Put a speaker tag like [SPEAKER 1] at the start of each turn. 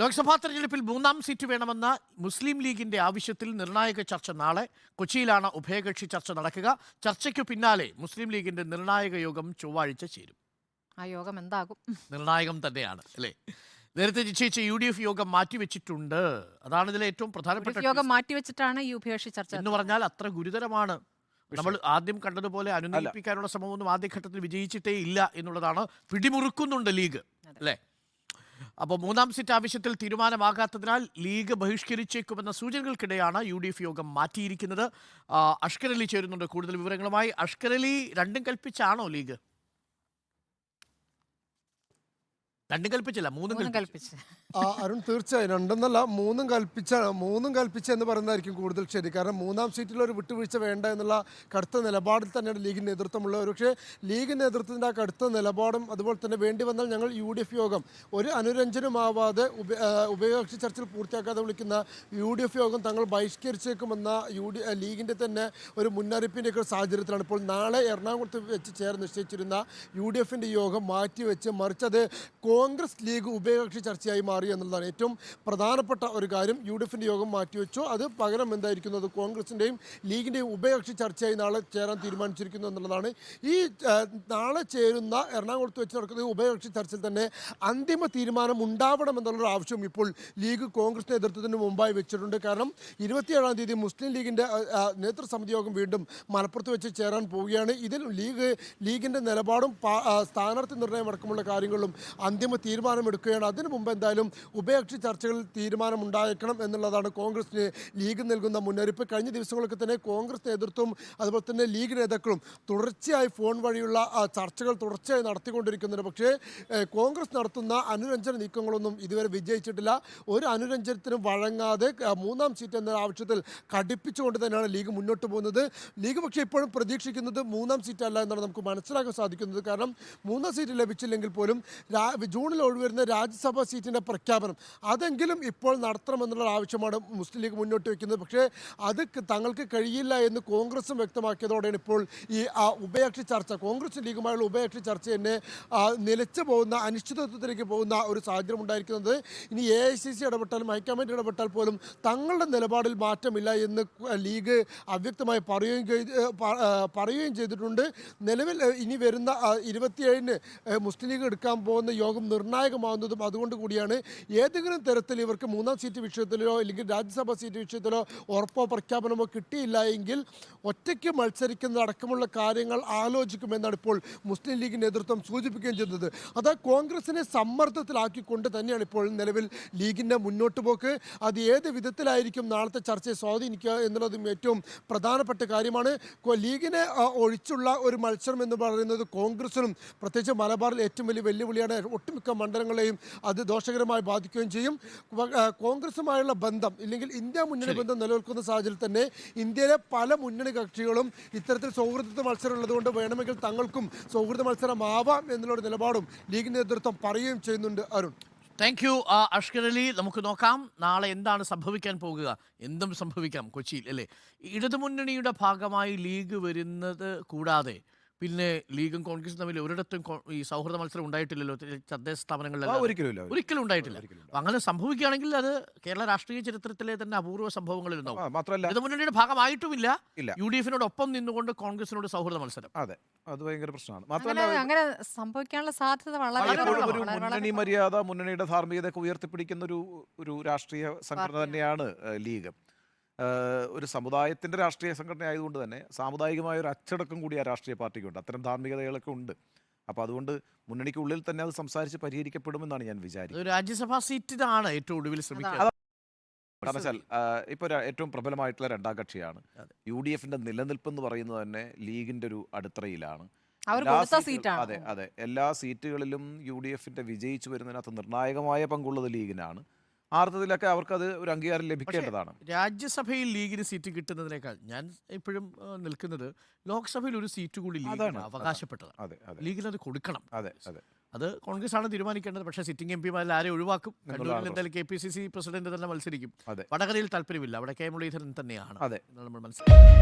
[SPEAKER 1] ലോക്സഭാ തെരഞ്ഞെടുപ്പിൽ 3-ാം സീറ്റ് വേണമെന്ന മുസ്ലിം ലീഗിന്റെ ആവശ്യത്തിൽ നിർണായക ചർച്ച നാളെ. കൊച്ചിയിലാണ് ഉഭയകക്ഷി ചർച്ച നടക്കുക. ചർച്ചയ്ക്കു പിന്നാലെ മുസ്ലിം ലീഗിന്റെ നിർണായക യോഗം ചൊവ്വാഴ്ച ചേരും.
[SPEAKER 2] ആ യോഗം എന്താകും?
[SPEAKER 1] നിർണായകം തന്നെയാണ് അല്ലേ? നേരത്തെ നിശ്ചയിച്ച UDF യോഗം മാറ്റിവെച്ചിട്ടുണ്ട്. അതാണ് ഇതിലെ ഏറ്റവും പ്രധാനപ്പെട്ട
[SPEAKER 2] യോഗം മാറ്റിവെച്ചിട്ടാണ് ഈ ഉഭയകക്ഷി ചർച്ച
[SPEAKER 1] എന്ന് പറഞ്ഞാൽ അത്ര ഗുരുതരമാണ്. നമ്മൾ ആദ്യം കണ്ടതുപോലെ അനുനയിപ്പിക്കാനുള്ള ശ്രമമൊന്നും ആദ്യഘട്ടത്തിൽ വിജയിച്ചിട്ടേ ഇല്ല എന്നുള്ളതാണ്. പിടിമുറുക്കുന്നുണ്ട് ലീഗ് അല്ലേ? അപ്പോൾ 3-ാം സീറ്റ് ആവശ്യത്തിൽ തീരുമാനമാകാത്തതിനാൽ ലീഗ് ബഹിഷ്കരിച്ചേക്കുമെന്ന സൂചനകൾക്കിടെയാണ് UDF യോഗം മാറ്റിയിരിക്കുന്നത്. അഷ്കർ അലി ചേരുന്നുണ്ട് കൂടുതൽ വിവരങ്ങളുമായി. അഷ്കർ അലി, രണ്ടും കൽപ്പിച്ചാണോ ലീഗ്? രണ്ടും കൽപ്പിച്ചില്ല, മൂന്നും കൽപ്പിച്ചു.
[SPEAKER 3] അരുൺ, തീർച്ചയായും രണ്ടെന്നല്ല മൂന്നും കൽപ്പിച്ച എന്ന് പറയുന്നതായിരിക്കും കൂടുതൽ ശരി. കാരണം 3-ാം സീറ്റിൽ ഒരു വിട്ടുവീഴ്ച വേണ്ട എന്നുള്ള കടുത്ത നിലപാടിൽ തന്നെയാണ് ലീഗിന് നേതൃത്വമുള്ളത്. പക്ഷേ ലീഗ് നേതൃത്വത്തിൻ്റെ ആ കടുത്ത നിലപാടും അതുപോലെ തന്നെ വേണ്ടി വന്നാൽ ഞങ്ങൾ UDF യോഗം ഒരു അനുരഞ്ജനമാവാതെ ഉഭയകക്ഷി ചർച്ചയിൽ പൂർത്തിയാക്കാതെ വിളിക്കുന്ന UDF യോഗം തങ്ങൾ ബഹിഷ്കരിച്ചേക്കുമെന്ന ലീഗിൻ്റെ തന്നെ ഒരു മുന്നറിയിപ്പിൻ്റെ ഒക്കെ സാഹചര്യത്തിലാണ് ഇപ്പോൾ നാളെ എറണാകുളത്ത് വെച്ച് ചേർന്ന് നിശ്ചയിച്ചിരുന്ന UDFൻ്റെ യോഗം മാറ്റിവെച്ച് മറിച്ചത് കോൺഗ്രസ് ലീഗ് ഉഭയകക്ഷി ചർച്ചയായി മാറി എന്നുള്ളതാണ് ഏറ്റവും പ്രധാനപ്പെട്ട ഒരു കാര്യം. UDFൻ്റെ യോഗം മാറ്റിവെച്ചു. അത് പകരം എന്തായിരിക്കുന്നത് കോൺഗ്രസിൻ്റെയും ലീഗിൻ്റെയും ഉഭയകക്ഷി ചർച്ചയായി നാളെ ചേരാൻ തീരുമാനിച്ചിരിക്കുന്നു എന്നുള്ളതാണ്. ഈ നാളെ ചേരുന്ന എറണാകുളത്ത് വെച്ച് നടക്കുന്ന ഉഭയകക്ഷി ചർച്ചയിൽ തന്നെ അന്തിമ തീരുമാനം ഉണ്ടാവണം എന്നുള്ളൊരു ആവശ്യം ഇപ്പോൾ ലീഗ് കോൺഗ്രസ് നേതൃത്വത്തിന് മുമ്പായി വെച്ചിട്ടുണ്ട്. കാരണം 27-ാം തീയതി മുസ്ലിം ലീഗിൻ്റെ നേതൃസമിതി യോഗം വീണ്ടും മലപ്പുറത്ത് വെച്ച് ചേരാൻ പോവുകയാണ്. ഇതിൽ ലീഗിൻ്റെ നിലപാടും സ്ഥാനാർത്ഥി നിർണ്ണയം അടക്കമുള്ള കാര്യങ്ങളിലും അന്തിമ തീരുമാനമെടുക്കുകയാണ്. അതിനു മുമ്പ് എന്തായാലും ഉഭയകക്ഷി ചർച്ചകളിൽ തീരുമാനമുണ്ടായേക്കണം എന്നുള്ളതാണ് കോൺഗ്രസിന് ലീഗ് നൽകുന്ന മുന്നറിയിപ്പ്. കഴിഞ്ഞ ദിവസങ്ങളൊക്കെ തന്നെ കോൺഗ്രസ് നേതൃത്വം അതുപോലെ തന്നെ ലീഗ് നേതാക്കളും തുടർച്ചയായി ഫോൺ വഴിയുള്ള ചർച്ചകൾ തുടർച്ചയായി നടത്തിക്കൊണ്ടിരിക്കുന്നുണ്ട്. പക്ഷേ കോൺഗ്രസ് നടത്തുന്ന അനുരഞ്ജന നീക്കങ്ങളൊന്നും ഇതുവരെ വിജയിച്ചിട്ടില്ല. ഒരു അനുരഞ്ജനത്തിനും വഴങ്ങാതെ 3-ാം സീറ്റ് എന്ന ആവശ്യത്തിൽ കടുപ്പിച്ചുകൊണ്ട് തന്നെയാണ് ലീഗ് മുന്നോട്ട് പോകുന്നത്. ലീഗ് പക്ഷേ ഇപ്പോഴും പ്രതീക്ഷിക്കുന്നത് 3-ാം സീറ്റ് അല്ല എന്നാണ് നമുക്ക് മനസ്സിലാക്കാൻ സാധിക്കുന്നത്. കാരണം 3-ാം സീറ്റ് ലഭിച്ചില്ലെങ്കിൽ പോലും ജൂണിൽ ഒഴിവരുന്ന രാജ്യസഭാ സീറ്റിൻ്റെ പ്രഖ്യാപനം അതെങ്കിലും ഇപ്പോൾ നടത്തണമെന്നുള്ള ആവശ്യമാണ് മുസ്ലിം ലീഗ് മുന്നോട്ട് വയ്ക്കുന്നത്. പക്ഷേ അത് തങ്ങൾക്ക് കഴിയില്ല എന്ന് കോൺഗ്രസും വ്യക്തമാക്കിയതോടെയാണ് ഇപ്പോൾ ഈ ഉഭയകക്ഷി ചർച്ച കോൺഗ്രസ് ലീഗുമായുള്ള ഉഭയകക്ഷി ചർച്ച തന്നെ നിലച്ചു പോകുന്ന അനിശ്ചിതത്വത്തിലേക്ക് പോകുന്ന ഒരു സാഹചര്യം ഉണ്ടായിരിക്കുന്നത്. ഇനി AICC ഇടപെട്ടാലും ഹൈക്കമാൻഡ് ഇടപെട്ടാൽ പോലും തങ്ങളുടെ നിലപാടിൽ മാറ്റമില്ല എന്ന് ലീഗ് അവ്യക്തമായി പറയുകയും ചെയ്തിട്ടുണ്ട്. നിലവിൽ ഇനി വരുന്ന 27-ന് മുസ്ലിം ലീഗ് എടുക്കാൻ പോകുന്ന യോഗം നിർണായകമാകുന്നതും അതുകൊണ്ട് കൂടിയാണ്. ഏതെങ്കിലും തരത്തിൽ ഇവർക്ക് 3-ാം സീറ്റ് വിഷയത്തിലോ അല്ലെങ്കിൽ രാജ്യസഭാ സീറ്റ് വിഷയത്തിലോ ഉറപ്പോ പ്രഖ്യാപനമോ കിട്ടിയില്ല എങ്കിൽ ഒറ്റയ്ക്ക് മത്സരിക്കുന്നതടക്കമുള്ള കാര്യങ്ങൾ ആലോചിക്കുമെന്നാണ് ഇപ്പോൾ മുസ്ലിം ലീഗ് നേതൃത്വം സൂചിപ്പിക്കുകയും ചെയ്തത്. അത് കോൺഗ്രസിനെ സമ്മർദ്ദത്തിലാക്കിക്കൊണ്ട് തന്നെയാണ് ഇപ്പോൾ നിലവിൽ ലീഗിൻ്റെ മുന്നോട്ട് പോക്ക്. അത് ഏത് വിധത്തിലായിരിക്കും നാളത്തെ ചർച്ചയെ സ്വാധീനിക്കുക എന്നുള്ളതും ഏറ്റവും പ്രധാനപ്പെട്ട കാര്യമാണ്. ലീഗിനെ ഒഴിച്ചുള്ള ഒരു മത്സരം എന്ന് പറയുന്നത് കോൺഗ്രസിനും പ്രത്യേകിച്ച് മലബാറിൽ ഏറ്റവും വലിയ വെല്ലുവിളിയാണ്. ഒട്ടുമിക്ക മണ്ഡലങ്ങളെയും അത് ദോഷകരമായി ബാധിക്കുകയും ചെയ്യും. കോൺഗ്രസുമായുള്ള ബന്ധം ഇല്ലെങ്കിൽ ഇന്ത്യ മുന്നണി ബന്ധം നിലനിൽക്കുന്ന സാഹചര്യത്തിൽ തന്നെ ഇന്ത്യയിലെ പല മുന്നണി കക്ഷികളും ഇത്തരത്തിൽ സൗഹൃദ മത്സരം ഉള്ളതുകൊണ്ട് വേണമെങ്കിൽ തങ്ങൾക്കും സൗഹൃദ മത്സരമാവാം എന്നുള്ള നിലപാടും ലീഗ് നേതൃത്വം പറയുകയും ചെയ്യുന്നുണ്ട്. Arun,
[SPEAKER 1] thank you Ashkar Ali. നമുക്ക് നോക്കാം നാളെ എന്താണ് സംഭവിക്കാൻ പോകുക. എന്തും സംഭവിക്കാം കൊച്ചിയിൽ അല്ലേ? ഇടതുമുന്നണിയുടെ ഭാഗമായി ലീഗ് വരുന്നത് കൂടാതെ പിന്നെ ലീഗും കോൺഗ്രസും തമ്മിൽ ഒരിടത്തും ഈ സൗഹൃദ മത്സരം ഉണ്ടായിട്ടില്ലല്ലോ തദ്ദേശ സ്ഥാപനങ്ങളിലെല്ലാം. ഒരിക്കലും ഉണ്ടായിട്ടില്ല. അങ്ങനെ സംഭവിക്കുകയാണെങ്കിൽ അത് കേരള രാഷ്ട്രീയ ചരിത്രത്തിലെ തന്നെ അപൂർവ സംഭവങ്ങളിൽ ഉണ്ടാവും. ഇടതുമുന്നണിയുടെ ഭാഗമായിട്ടുമില്ല, UDFിനോടൊപ്പം നിന്നുകൊണ്ട് കോൺഗ്രസിനോട് സൗഹൃദ മത്സരം.
[SPEAKER 4] അതെ, അത് ഭയങ്കര പ്രശ്നമാണ്. മാത്രമല്ല
[SPEAKER 2] അങ്ങനെ സംഭവിക്കാനുള്ള സാധ്യത വളരെ
[SPEAKER 4] ഒരു മുന്നണി മര്യാദ, മുന്നണിയുടെ ധാർമ്മികതയൊക്കെ ഉയർത്തിപ്പിടിക്കുന്ന ഒരു രാഷ്ട്രീയ സംഘടന തന്നെയാണ് ലീഗ്. ഒരു സമുദായത്തിൻ്റെ രാഷ്ട്രീയ സംഘടന ആയതുകൊണ്ട് തന്നെ സാമുദായികമായ ഒരു അച്ചടക്കം കൂടി ആ രാഷ്ട്രീയ പാർട്ടിക്കുണ്ട്. അത്തരം ധാർമ്മികതകളൊക്കെ ഉണ്ട്. അപ്പോൾ അതുകൊണ്ട് മുന്നണിക്കുള്ളിൽ തന്നെ അത് സംസാരിച്ച് പരിഹരിക്കപ്പെടുമെന്നാണ് ഞാൻ വിചാരിക്കുന്നത്.
[SPEAKER 1] രാജ്യസഭാ സീറ്റിനാണ് ഏറ്റവും ഒടുവിൽ ശ്രമിക്കുക.
[SPEAKER 4] കാരണം വെച്ചാൽ ഇപ്പോൾ ഏറ്റവും പ്രബലമായിട്ടുള്ള 2-ാം കക്ഷിയാണ്. UDFൻ്റെ നിലനിൽപ്പ് എന്ന് പറയുന്നത് തന്നെ ലീഗിൻ്റെ ഒരു അടിത്തറയിലാണ്. അതെ അതെ, എല്ലാ സീറ്റുകളിലും UDFൻ്റെ വിജയിച്ചു വരുന്നതിനകത്ത് നിർണായകമായ പങ്കുള്ളത് ലീഗിനാണ്. ആർത്ഥത്തിലൊക്കെ അവർക്കത് ഒരു അംഗീകാരം ലഭിക്കേണ്ടതാണ്.
[SPEAKER 1] രാജ്യസഭയിൽ ലീഗിന് സീറ്റ് കിട്ടുന്നതിനേക്കാൾ ഞാൻ ഇപ്പോഴും നിൽക്കുന്നത് ലോക്സഭയിൽ ഒരു സീറ്റ് കൂടി ലീഗിന് അവകാശപ്പെട്ടതാണ്. ലീഗിന് അത് കൊടുക്കണം. അത് കോൺഗ്രസ് ആണ് തീരുമാനിക്കേണ്ടത്. പക്ഷേ സിറ്റിംഗ് MP ആരെ ഒഴിവാക്കും? കണ്ണൂരിൽ എന്തായാലും KPCC പ്രസിഡന്റ് തന്നെ മത്സരിക്കും. വടകരയിൽ താല്പര്യമില്ല, അവിടെ K മുരളീധരൻ തന്നെയാണ് നമ്മൾ മനസ്സിലാക്കുന്നത്.